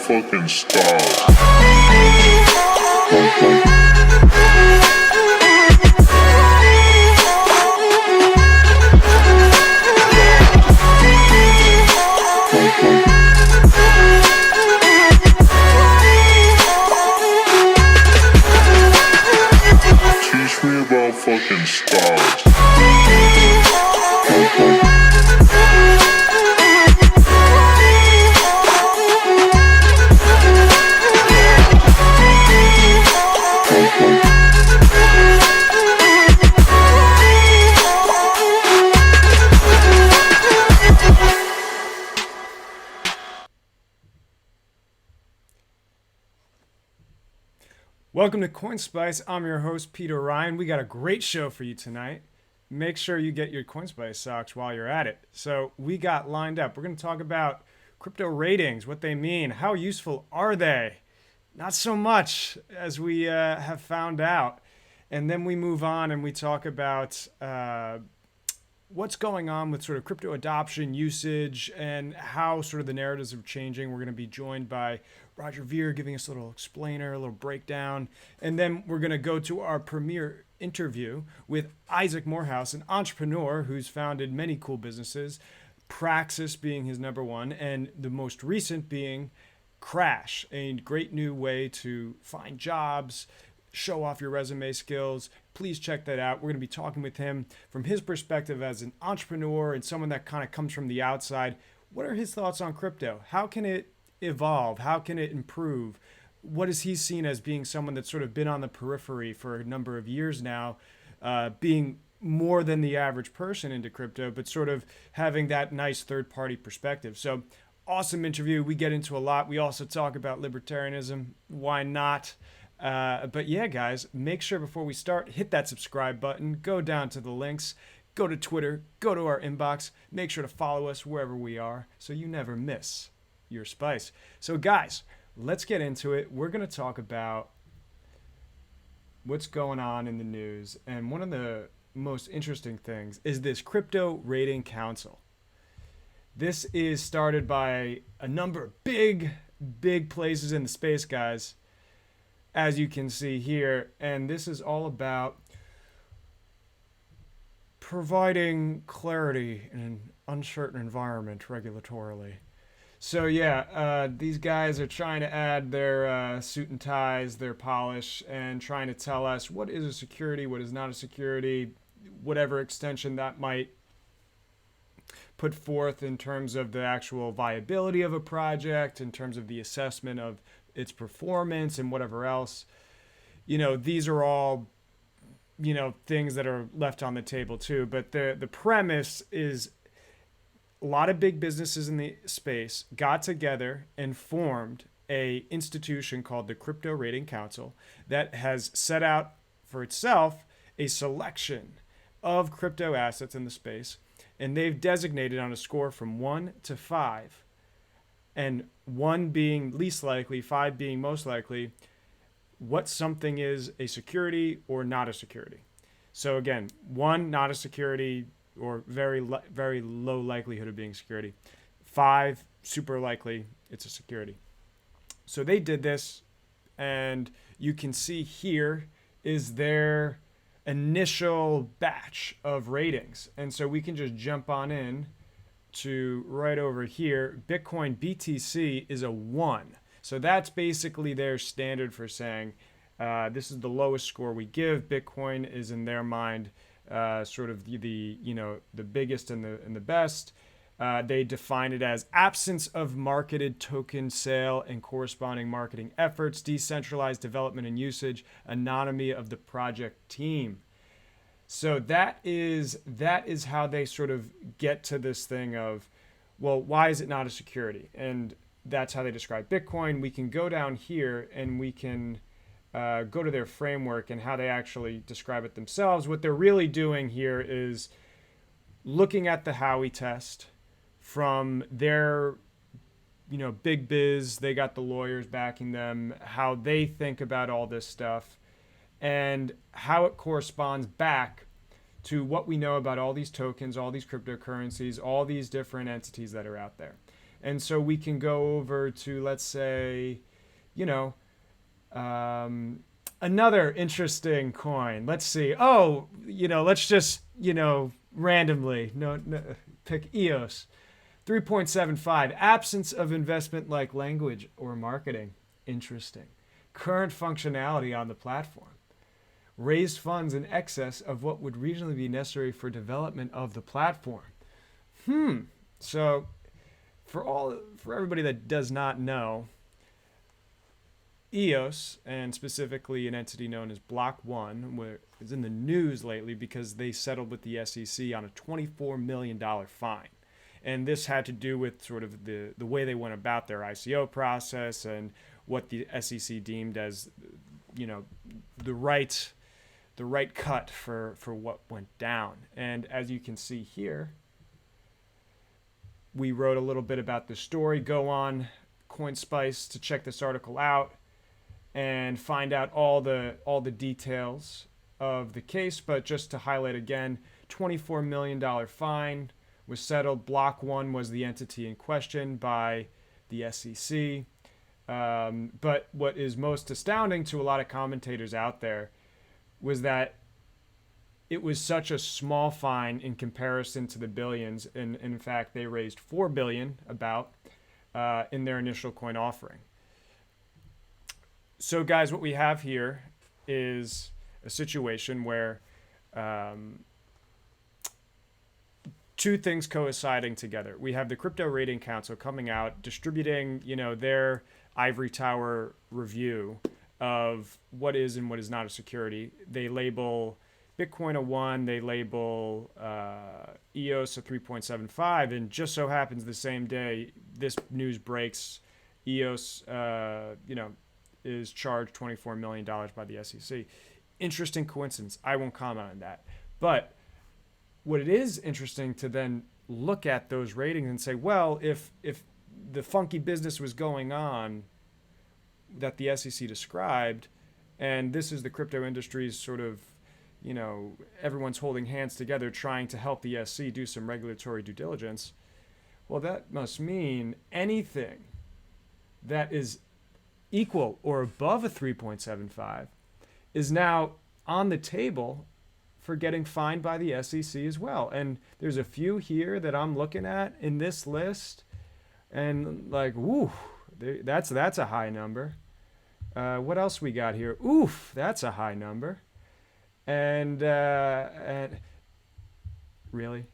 fucking stars. Teach me about fucking stars. Welcome to CoinSpice. I'm your host, Peter Ryan. We got a great show for you tonight. Make sure you get your CoinSpice socks while you're at it. So we got lined up. We're going to talk about crypto ratings, what they mean, how useful are they? Not so much, as we have found out. And then we move on and we talk about what's going on with sort of crypto adoption, usage, and how sort of the narratives are changing. We're going to be joined by Roger Veer giving us a little explainer, a little breakdown. And then we're going to go to our premiere interview with Isaac Morehouse, an entrepreneur who's founded many cool businesses, Praxis being his number one, and the most recent being Crash, a great new way to find jobs, show off your resume skills. Please check that out. We're going to be talking with him from his perspective as an entrepreneur and someone that kind of comes from the outside. What are his thoughts on crypto? How can it evolve? How can it improve? What is he seen as being someone that's sort of been on the periphery for a number of years now, being more than the average person into crypto, but sort of having that nice third-party perspective. So awesome interview. We get into a lot. We also talk about libertarianism. Why not? But yeah, guys, make sure before we start, hit that subscribe button, go down to the links, go to Twitter, go to our inbox, make sure to follow us wherever we are so you never miss your spice. So guys, let's get into it. We're going to talk about what's going on in the news. And one of the most interesting things is this crypto rating council. This is started by a number of big places in the space, guys, as you can see here. And this is all about providing clarity in an uncertain environment regulatorily. So yeah, these guys are trying to add their suit and ties, their polish, and trying to tell us what is a security, what is not a security, whatever extension that might put forth in terms of the actual viability of a project, in terms of the assessment of its performance and whatever else. You know, these are all, you know, things that are left on the table too. But the premise is a lot of big businesses in the space got together and formed a institution called the Crypto Rating Council that has set out for itself a selection of crypto assets in the space. And they've designated on a score from 1 to 5, and 1 being least likely, 5 being most likely, what something is a security or not a security. So again, 1, not a security, or very low likelihood of being security. 5, super likely it's a security. So they did this, and you can see here is their initial batch of ratings. And so we can just jump on in to right over here. Bitcoin BTC is a 1. So that's basically their standard for saying this is the lowest score we give. Bitcoin is in their mind sort of the you know, the biggest and the best. They define it as absence of marketed token sale and corresponding marketing efforts, decentralized development and usage, anonymity of the project team. So that is how they sort of get to this thing of, well, why is it not a security? And that's how they describe Bitcoin. We can go down here and we can go to their framework and how they actually describe it themselves. What they're really doing here is looking at the Howey test from their, you know, big biz. They got the lawyers backing them, how they think about all this stuff and how it corresponds back to what we know about all these tokens, all these cryptocurrencies, all these different entities that are out there. And so we can go over to, let's say, you know, another interesting coin. Let's see. Oh, let's just, randomly no, pick EOS. 3.75. Absence of investment like language or marketing. Interesting. Current functionality on the platform. Raised funds in excess of what would regionally be necessary for development of the platform. So for everybody that does not know, EOS, and specifically an entity known as Block One, is in the news lately because they settled with the SEC on a $24 million fine. And this had to do with sort of the way they went about their ICO process and what the SEC deemed as, the right cut for what went down. And as you can see here, we wrote a little bit about the story. Go on CoinSpice to check this article out and find out all the details of the case. But just to highlight again, $24 million fine was settled. Block One was the entity in question by the SEC. But what is most astounding to a lot of commentators out there was that it was such a small fine in comparison to the billions. And in fact, they raised $4 billion in their initial coin offering. So guys, what we have here is a situation where two things coinciding together. We have the Crypto Rating Council coming out, distributing, their ivory tower review of what is and what is not a security. They label Bitcoin a 1, they label EOS a 3.75, and just so happens the same day this news breaks, EOS, is charged $24 million by the SEC. Interesting coincidence. I won't comment on that. But what it is interesting to then look at those ratings and say, well, if the funky business was going on that the SEC described, and this is the crypto industry's sort of, everyone's holding hands together trying to help the SEC do some regulatory due diligence, well, that must mean anything that is equal or above a 3.75 is now on the table for getting fined by the SEC as well. And there's a few here that I'm looking at in this list, and like, woo, that's a high number. What else we got here? Oof, that's a high number. And really,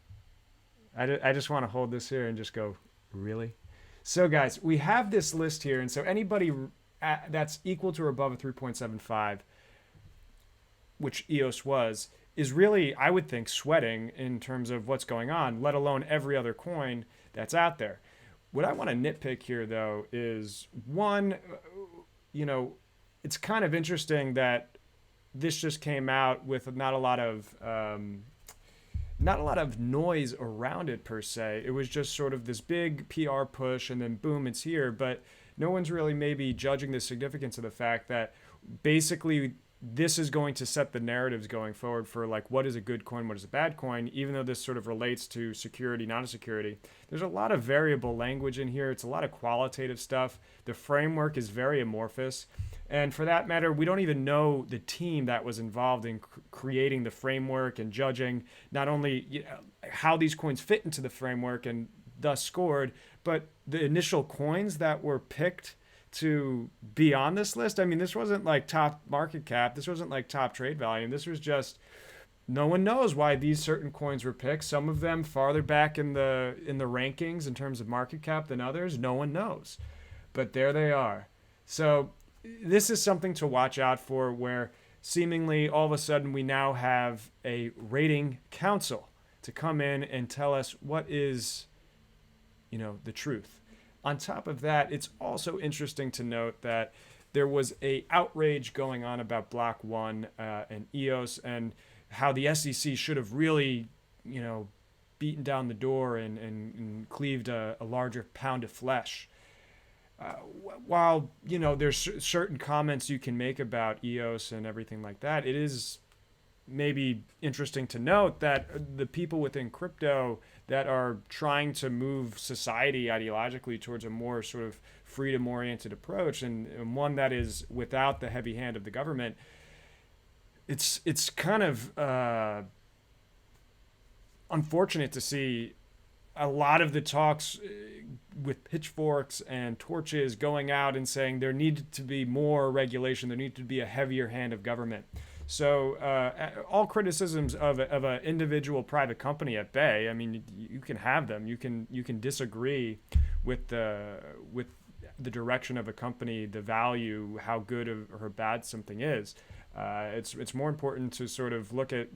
I just want to hold this here and just go, really? So guys, we have this list here, and so anybody that's equal to or above a 3.75, which EOS was, is really, I would think, sweating in terms of what's going on, let alone every other coin that's out there. What I want to nitpick here, though, is one, it's kind of interesting that this just came out with not a lot of noise around it per se. It was just sort of this big PR push, and then boom, it's here. But no one's really maybe judging the significance of the fact that basically this is going to set the narratives going forward for like what is a good coin, what is a bad coin, even though this sort of relates to security, not a security. There's a lot of variable language in here. It's a lot of qualitative stuff. The framework is very amorphous. And for that matter, we don't even know the team that was involved in creating the framework and judging not only how these coins fit into the framework and thus scored, but the initial coins that were picked to be on this list. I mean, this wasn't like top market cap. This wasn't like top trade volume. This was just, no one knows why these certain coins were picked. Some of them farther back in the rankings in terms of market cap than others. No one knows. But there they are. So this is something to watch out for, where seemingly all of a sudden we now have a rating council to come in and tell us what is, the truth. On top of that, it's also interesting to note that there was a outrage going on about Block One and EOS, and how the SEC should have really, beaten down the door and cleaved a larger pound of flesh. While, there's certain comments you can make about EOS and everything like that, it is maybe interesting to note that the people within crypto that are trying to move society ideologically towards a more sort of freedom oriented approach, and one that is without the heavy hand of the government, it's kind of unfortunate to see a lot of the talks with pitchforks and torches going out and saying there needed to be more regulation, there needed to be a heavier hand of government. So all criticisms of an individual private company at bay, I mean, you can have them. You can disagree with the direction of a company, the value, how good or bad something is. It's more important to sort of look at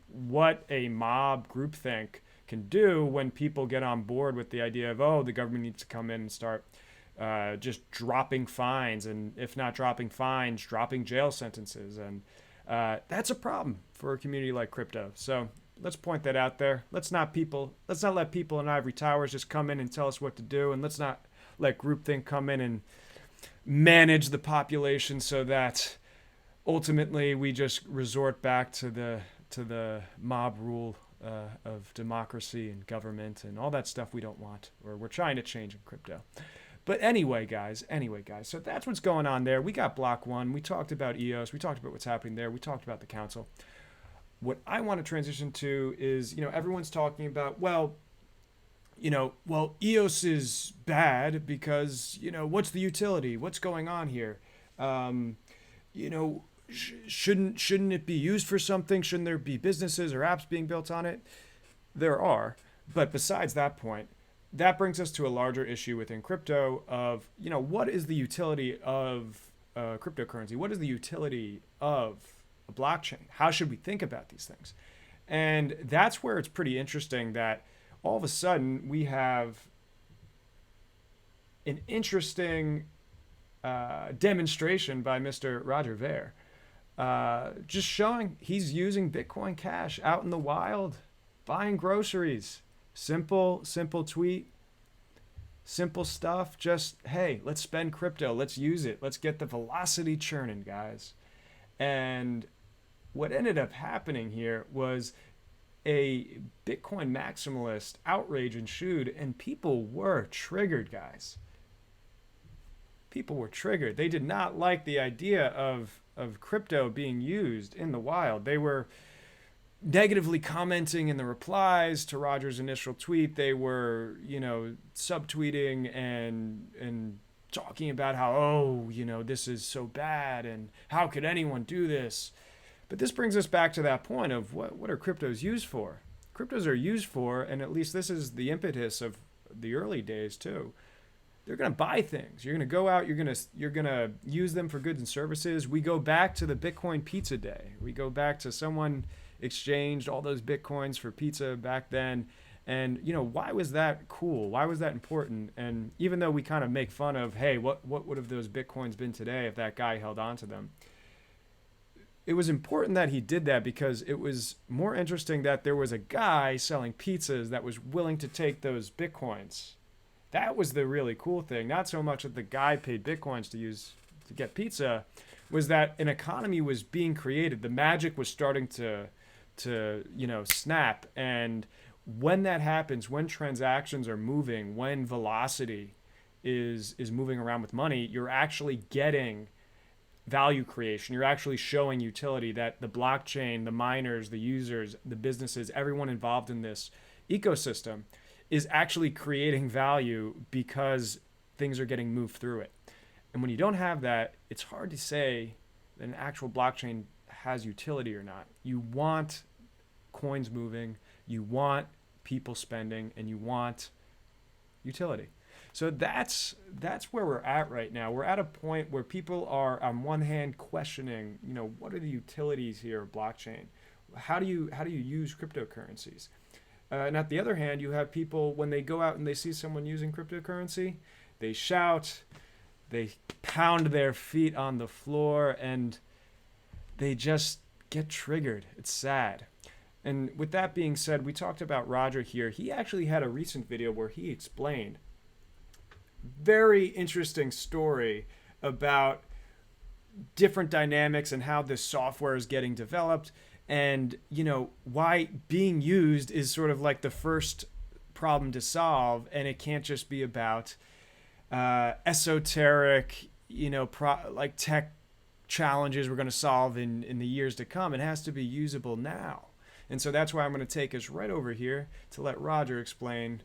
what a mob groupthink can do when people get on board with the idea of, oh, the government needs to come in and start just dropping fines, and if not dropping fines, dropping jail sentences. And that's a problem for a community like crypto. So let's point that out there. Let's not let people in ivory towers just come in and tell us what to do, and let's not let groupthink come in and manage the population so that ultimately we just resort back to the mob rule of democracy and government and all that stuff we don't want, or we're trying to change in crypto. But anyway, guys, so that's what's going on there. We got Block One. We talked about EOS. We talked about what's happening there. We talked about the council. What I want to transition to is, everyone's talking about, well, EOS is bad because, what's the utility? What's going on here? Shouldn't it be used for something? Shouldn't there be businesses or apps being built on it? There are. But besides that point, that brings us to a larger issue within crypto of, what is the utility of cryptocurrency? What is the utility of a blockchain? How should we think about these things? And that's where it's pretty interesting that all of a sudden we have an interesting demonstration by Mr. Roger Ver, just showing he's using Bitcoin Cash out in the wild, buying groceries. Simple tweet, simple stuff. Just, hey, let's spend crypto. Let's use it. Let's get the velocity churning, guys. And what ended up happening here was a Bitcoin maximalist outrage ensued, and people were triggered, guys. People were triggered. They did not like the idea of crypto being used in the wild. They were negatively commenting in the replies to Roger's initial tweet. They were, subtweeting and talking about how, this is so bad and how could anyone do this? But this brings us back to that point of what are cryptos used for? Cryptos are used for, and at least this is the impetus of the early days too. They're going to buy things. You're going to go out, you're going to use them for goods and services. We go back to the Bitcoin pizza day. We go back to someone exchanged all those Bitcoins for pizza back then. And, why was that cool? Why was that important? And even though we kind of make fun of, hey, what would have those Bitcoins been today if that guy held on to them? It was important that he did that because it was more interesting that there was a guy selling pizzas that was willing to take those Bitcoins. That was the really cool thing. Not so much that the guy paid Bitcoins to get pizza, was that an economy was being created. The magic was starting to snap. And when that happens, when transactions are moving, when velocity is moving around with money, you're actually getting value creation. You're actually showing utility, that the blockchain, the miners, the users, the businesses, everyone involved in this ecosystem is actually creating value because things are getting moved through it. And when you don't have that, it's hard to say that an actual blockchain has utility or not. You want coins moving, you want people spending, and you want utility. So that's where we're at right now. We're at a point where people are, on one hand, questioning, what are the utilities here of blockchain? How do you use cryptocurrencies? And at the other hand, you have people, when they go out and they see someone using cryptocurrency, they shout, they pound their feet on the floor, and they just get triggered. It's sad. And with that being said, we talked about Roger here. He actually had a recent video where he explained very interesting story about different dynamics and how this software is getting developed. And, why being used is sort of like the first problem to solve. And it can't just be about esoteric, like tech challenges we're going to solve in the years to come. It has to be usable now. And so that's why I'm going to take us right over here to let Roger explain,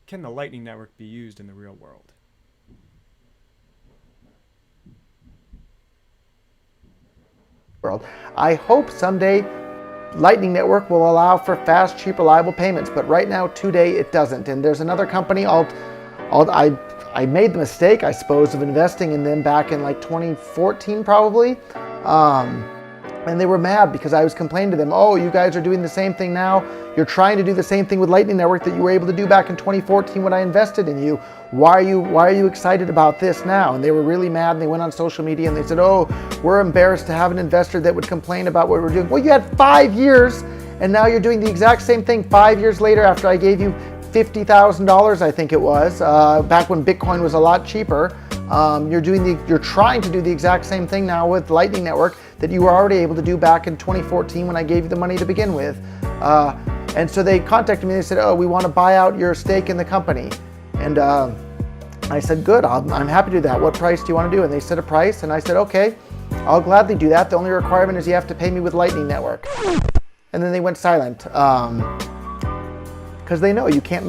can the Lightning Network be used in the real world? I hope someday Lightning Network will allow for fast, cheap, reliable payments, but right now, today, it doesn't. And there's another company, I made the mistake, I suppose, of investing in them back in like 2014 probably. And they were mad because I was complaining to them, oh, you guys are doing the same thing now. You're trying to do the same thing with Lightning Network that you were able to do back in 2014 when I invested in you. Why are you excited about this now? And they were really mad, and they went on social media and they said, oh, we're embarrassed to have an investor that would complain about what we're doing. Well, you had 5 years and now you're doing the exact same thing 5 years later after I gave you $50,000, I think it was, back when Bitcoin was a lot cheaper. You're trying to do the exact same thing now with Lightning Network that you were already able to do back in 2014 when I gave you the money to begin with. And so they contacted me and they said, oh, we want to buy out your stake in the company. And I said, good, I'm happy to do that. What price do you want to do? And they said a price, and I said, okay, I'll gladly do that. The only requirement is you have to pay me with Lightning Network. And then they went silent. Because they know you can't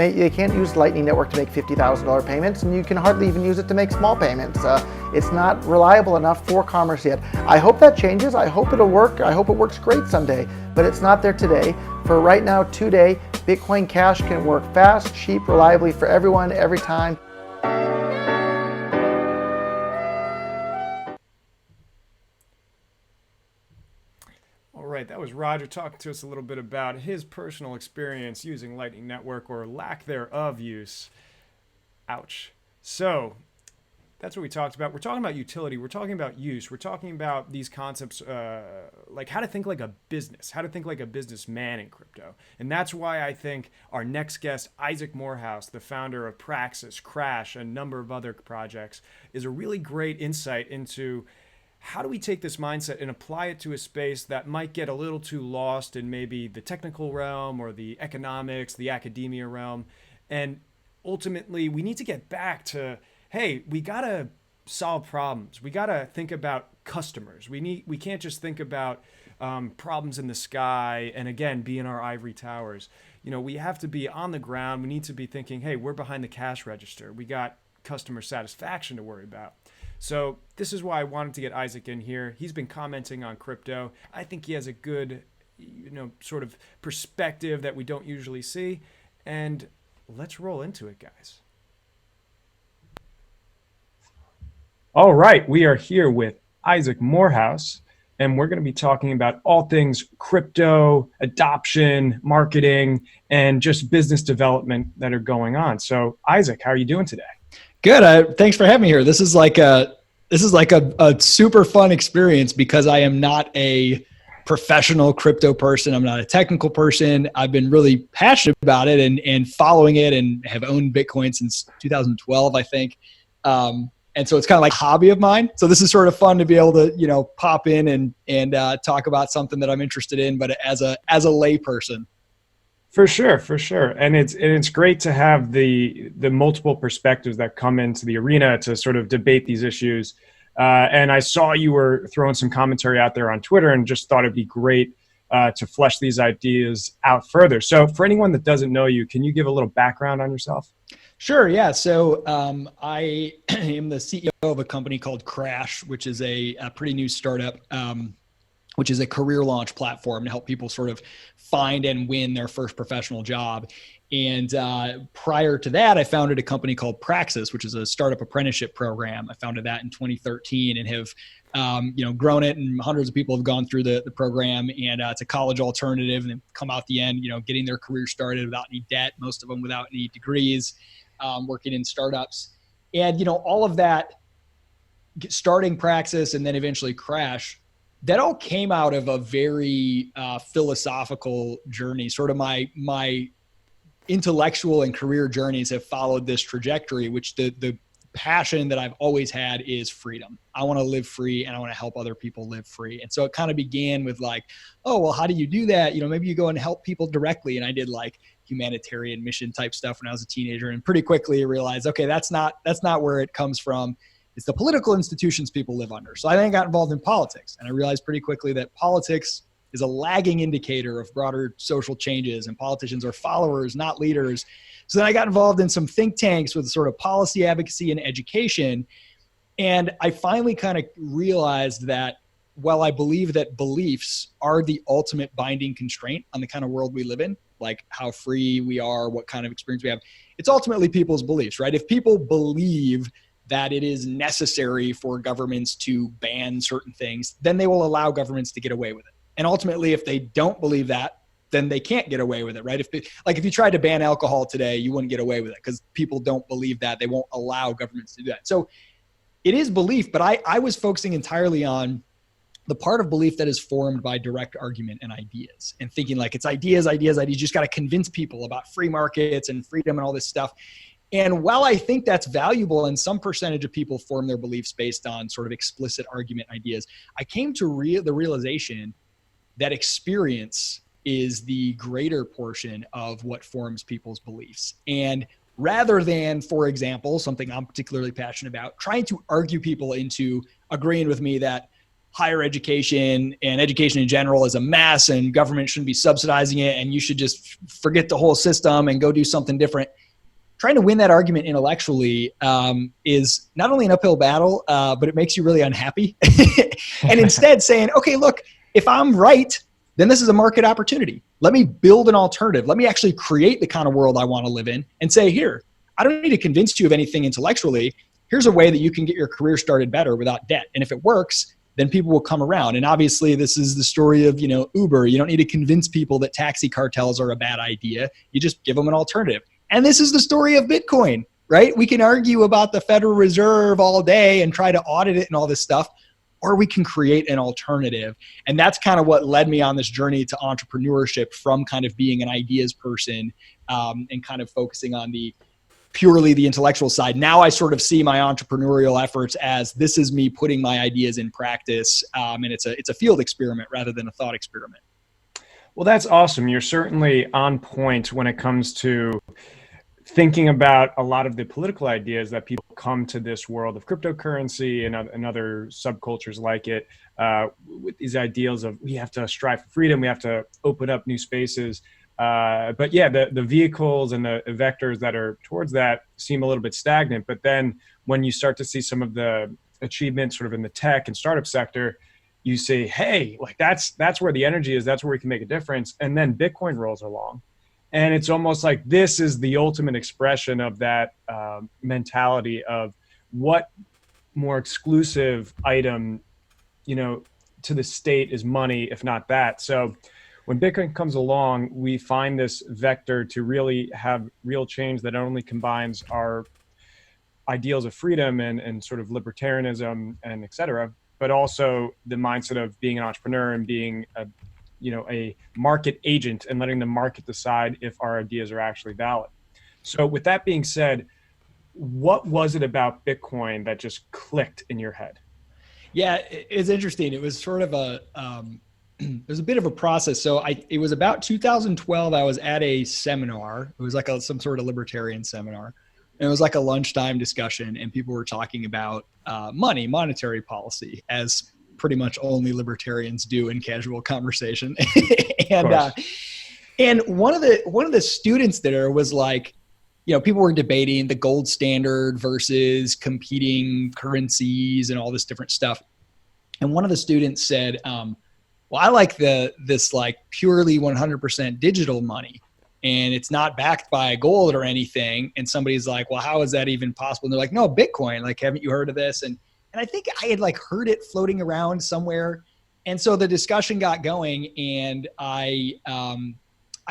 use Lightning Network to make $50,000 payments, and you can hardly even use it to make small payments. It's not reliable enough for commerce yet. I hope that changes. I hope it'll work. I hope it works great someday, but it's not there today. For right now, today, Bitcoin Cash can work fast, cheap, reliably for everyone, every time. All right, that was Roger talking to us a little bit about his personal experience using Lightning Network, or lack thereof use. Ouch. So that's what we talked about. We're talking about utility. We're talking about use. We're talking about these concepts, like how to think like a business, how to think like a businessman in crypto. And that's why I think our next guest, Isaac Morehouse, the founder of Praxis, Crash, and a number of other projects, is a really great insight into how do we take this mindset and apply it to a space that might get a little too lost in maybe the technical realm or the economics, the academia realm. And ultimately, we need to get back to, hey, we got to solve problems. We got to think about customers. We can't just think about problems in the sky and, again, be in our ivory towers. We have to be on the ground. We need to be thinking, hey, we're behind the cash register. We got customer satisfaction to worry about. So this is why I wanted to get Isaac in here. He's been commenting on crypto. I think he has a good, sort of perspective that we don't usually see. And let's roll into it, guys. All right, we are here with Isaac Morehouse, and we're going to be talking about all things crypto, adoption, marketing, and just business development that are going on. So Isaac, how are you doing today? Good. Thanks for having me here. This is like a super fun experience because I am not a professional crypto person. I'm not a technical person. I've been really passionate about it and following it, and have owned Bitcoin since 2012, I think. And so it's kind of like a hobby of mine. So this is sort of fun to be able to, pop in and talk about something that I'm interested in, but as a lay person. For sure. And it's great to have the multiple perspectives that come into the arena to sort of debate these issues. And I saw you were throwing some commentary out there on Twitter, and just thought it'd be great to flesh these ideas out further. So for anyone that doesn't know you, can you give a little background on yourself? Sure. Yeah. So I am the CEO of a company called Crash, which is a pretty new startup, which is a career launch platform to help people sort of find and win their first professional job. And prior to that, I founded a company called Praxis, which is a startup apprenticeship program. I founded that in 2013 and have grown it, and hundreds of people have gone through the program. And it's a college alternative, and come out the end, getting their career started without any debt, most of them without any degrees, working in startups. And, all of that, starting Praxis and then eventually Crash, that all came out of a very philosophical journey. Sort of my intellectual and career journeys have followed this trajectory, which the passion that I've always had is freedom. I want to live free and I want to help other people live free. And so it kind of began with like, oh, well, how do you do that? Maybe you go and help people directly. And I did like humanitarian mission type stuff when I was a teenager, and pretty quickly realized, okay, that's not where it comes from. It's the political institutions people live under. So I then got involved in politics, and I realized pretty quickly that politics is a lagging indicator of broader social changes, and politicians are followers, not leaders. So then I got involved in some think tanks with sort of policy advocacy and education. And I finally kind of realized that while I believe that beliefs are the ultimate binding constraint on the kind of world we live in, like how free we are, what kind of experience we have, it's ultimately people's beliefs, right? If people believe that it is necessary for governments to ban certain things, then they will allow governments to get away with it. And ultimately, if they don't believe that, then they can't get away with it, right? If you tried to ban alcohol today, you wouldn't get away with it because people don't believe that. They won't allow governments to do that. So it is belief, but I was focusing entirely on the part of belief that is formed by direct argument and ideas, and thinking like it's ideas. You just got to convince people about free markets and freedom and all this stuff. And while I think that's valuable and some percentage of people form their beliefs based on sort of explicit argument ideas, I came to the realization that experience is the greater portion of what forms people's beliefs. And rather than, for example, something I'm particularly passionate about, trying to argue people into agreeing with me that higher education and education in general is a mess and government shouldn't be subsidizing it and you should just forget the whole system and go do something different. Trying to win that argument intellectually is not only an uphill battle, but it makes you really unhappy. And instead saying, okay, look, if I'm right, then this is a market opportunity. Let me build an alternative. Let me actually create the kind of world I want to live in and say, here, I don't need to convince you of anything intellectually. Here's a way that you can get your career started better without debt. And if it works, then people will come around. And obviously this is the story of, Uber. You don't need to convince people that taxi cartels are a bad idea. You just give them an alternative. And this is the story of Bitcoin, right? We can argue about the Federal Reserve all day and try to audit it and all this stuff, or we can create an alternative. And that's kind of what led me on this journey to entrepreneurship, from kind of being an ideas person and kind of focusing on purely the intellectual side. Now I sort of see my entrepreneurial efforts as this is me putting my ideas in practice. And it's a field experiment rather than a thought experiment. Well, that's awesome. You're certainly on point when it comes to thinking about a lot of the political ideas that people come to this world of cryptocurrency and other subcultures like it, with these ideals of we have to strive for freedom, we have to open up new spaces. But yeah, the vehicles and the vectors that are towards that seem a little bit stagnant. But then when you start to see some of the achievements sort of in the tech and startup sector, you say, hey, like that's where the energy is, that's where we can make a difference. And then Bitcoin rolls along. And it's almost like this is the ultimate expression of that mentality of what more exclusive item, to the state is money, if not that. So when Bitcoin comes along, we find this vector to really have real change that not only combines our ideals of freedom and sort of libertarianism and et cetera, but also the mindset of being an entrepreneur and being a market agent and letting the market decide if our ideas are actually valid. So with that being said, what was it about Bitcoin that just clicked in your head? Yeah, it's interesting. It was sort of it was a bit of a process. So it was about 2012. I was at a seminar. It was like some sort of libertarian seminar. And it was like a lunchtime discussion, and people were talking about monetary policy, as pretty much only libertarians do in casual conversation. And one of the students there was like, people were debating the gold standard versus competing currencies and all this different stuff. And one of the students said, well, I like this like purely 100% digital money, and it's not backed by gold or anything. And somebody's like, well, how is that even possible? And they're like, no, Bitcoin, like, haven't you heard of this? And I think I had like heard it floating around somewhere. And so the discussion got going, and I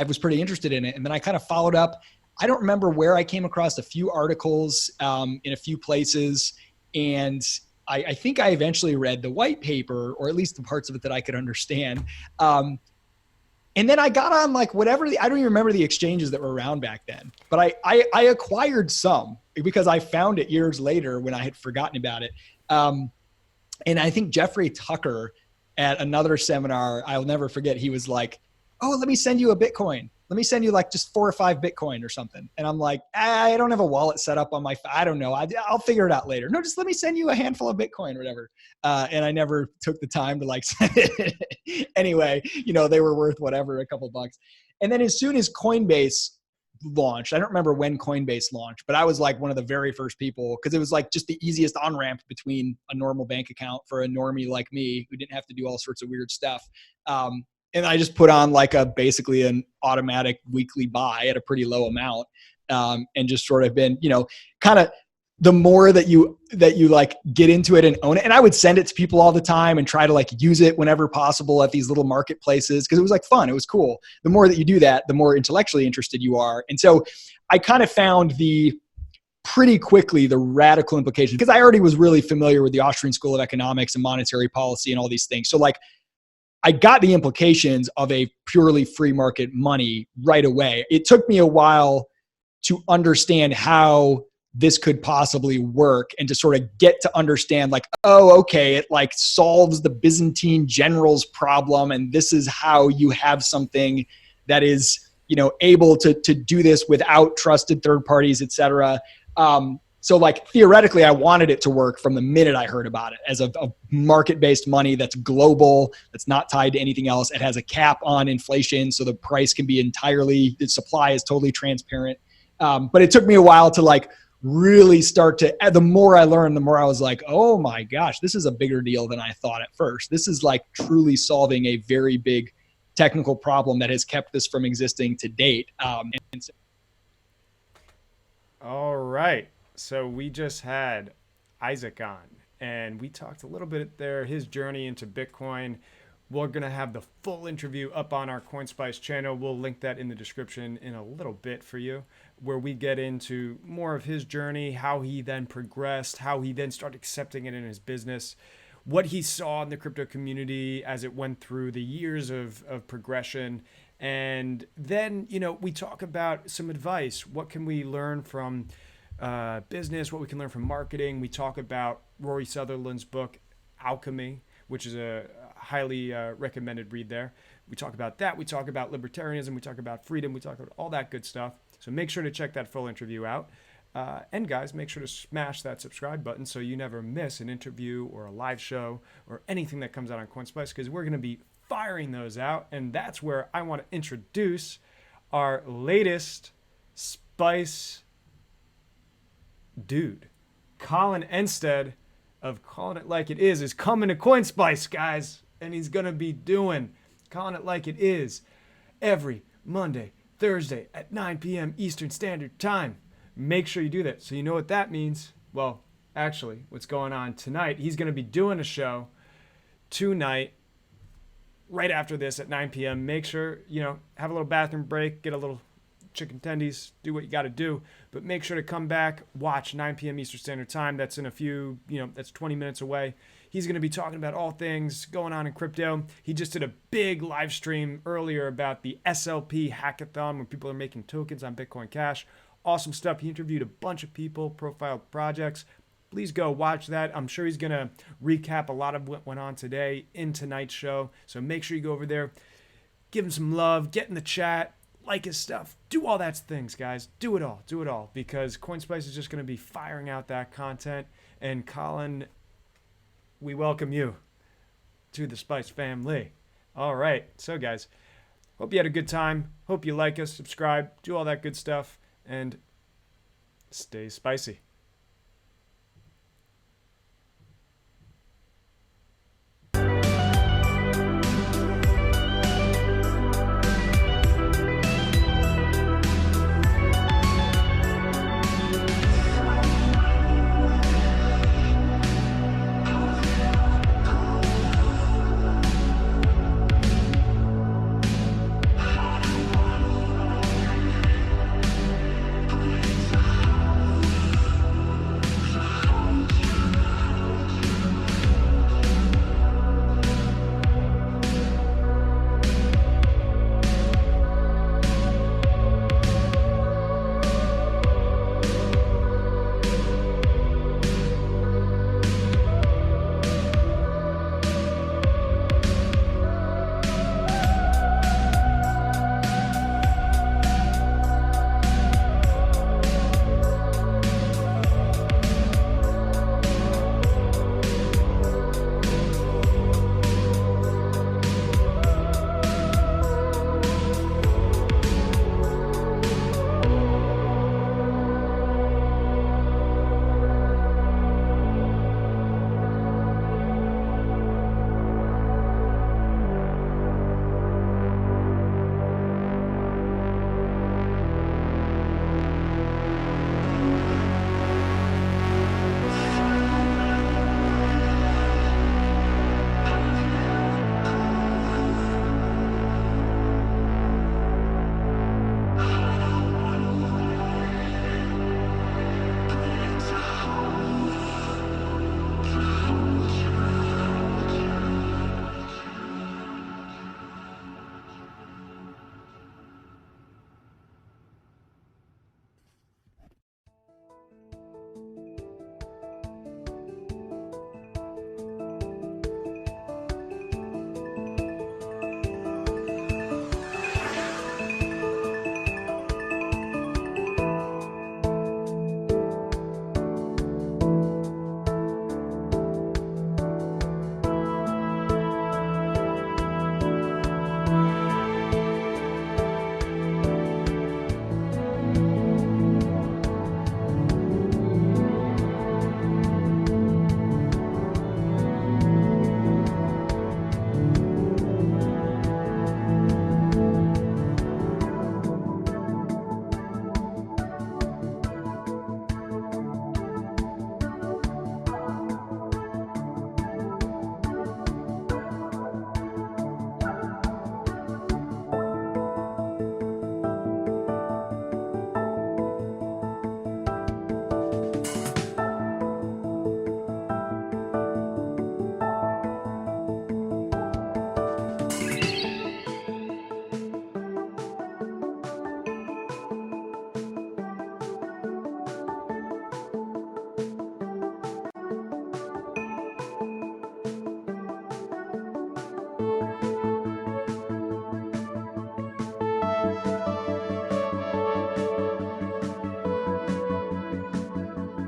was pretty interested in it. And then I kind of followed up. I don't remember where I came across a few articles in a few places. And I think I eventually read the white paper, or at least the parts of it that I could understand. And then I got on like whatever I don't even remember the exchanges that were around back then, but I acquired some, because I found it years later when I had forgotten about it. And I think Jeffrey Tucker at another seminar, I'll never forget, he was like, oh, let me send you a Bitcoin. Let me send you like just 4 or 5 Bitcoin or something. And I'm like, I don't have a wallet set up on my, I don't know. I'll figure it out later. No, just let me send you a handful of Bitcoin or whatever. And I never took the time to like send it. Anyway, they were worth whatever, a couple bucks. And then as soon as Coinbase launched, I don't remember when Coinbase launched, but I was like one of the very first people, because it was like just the easiest on-ramp between a normal bank account for a normie like me who didn't have to do all sorts of weird stuff. And I just put on like basically an automatic weekly buy at a pretty low amount, and just sort of been, kind of the more that you like get into it and own it. And I would send it to people all the time and try to like use it whenever possible at these little marketplaces, because it was like fun. It was cool. The more that you do that, the more intellectually interested you are. And so I kind of found pretty quickly the radical implications, because I already was really familiar with the Austrian School of Economics and monetary policy and all these things. So like I got the implications of a purely free market money right away. It took me a while to understand how this could possibly work and to sort of get to understand like, oh, okay, it like solves the Byzantine generals problem. And this is how you have something that is, able to do this without trusted third parties, et cetera. So like theoretically, I wanted it to work from the minute I heard about it as a market-based money that's global, that's not tied to anything else. It has a cap on inflation, so the price can be the supply is totally transparent. But it took me a while to like really start to, the more I learned, the more I was like, oh my gosh, this is a bigger deal than I thought at first. This is like truly solving a very big technical problem that has kept this from existing to date. All right. So we just had Isaac on, and we talked a little bit there, his journey into Bitcoin. We're going to have the full interview up on our CoinSpice channel. We'll link that in the description in a little bit for you, where we get into more of his journey, how he then progressed, how he then started accepting it in his business, what he saw in the crypto community as it went through the years of progression. And then, we talk about some advice. What can we learn from business, what we can learn from marketing. We talk about Rory Sutherland's book, Alchemy, which is a highly recommended read there. We talk about that. We talk about libertarianism. We talk about freedom. We talk about all that good stuff. So make sure to check that full interview out. And guys, make sure to smash that subscribe button so you never miss an interview or a live show or anything that comes out on CoinSpice, because we're going to be firing those out. And that's where I want to introduce our latest Spice dude. Colin Enstead of Calling It Like It Is coming to CoinSpice, guys. And he's going to be doing Calling It Like It Is every Monday, Thursday at 9 p.m. Eastern Standard Time. Make sure you do that. So you know what that means? Well, actually, what's going on tonight, he's going to be doing a show tonight, right after this at 9 p.m. Make sure, have a little bathroom break, get a little chicken tendies, do what you got to do, but make sure to come back, watch 9 p.m. Eastern Standard Time. That's in a few, that's 20 minutes away. He's going to be talking about all things going on in crypto. He just did a big live stream earlier about the SLP hackathon, where people are making tokens on Bitcoin Cash. Awesome stuff. He interviewed a bunch of people, profiled projects. Please go watch that. I'm sure he's going to recap a lot of what went on today in tonight's show. So make sure you go over there, give him some love, get in the chat, like his stuff, do all that things, guys. Do it all, because CoinSpice is just going to be firing out that content. And Colin, we welcome you to the Spice family. All right, so guys, hope you had a good time. Hope you like us, subscribe, do all that good stuff, and stay spicy.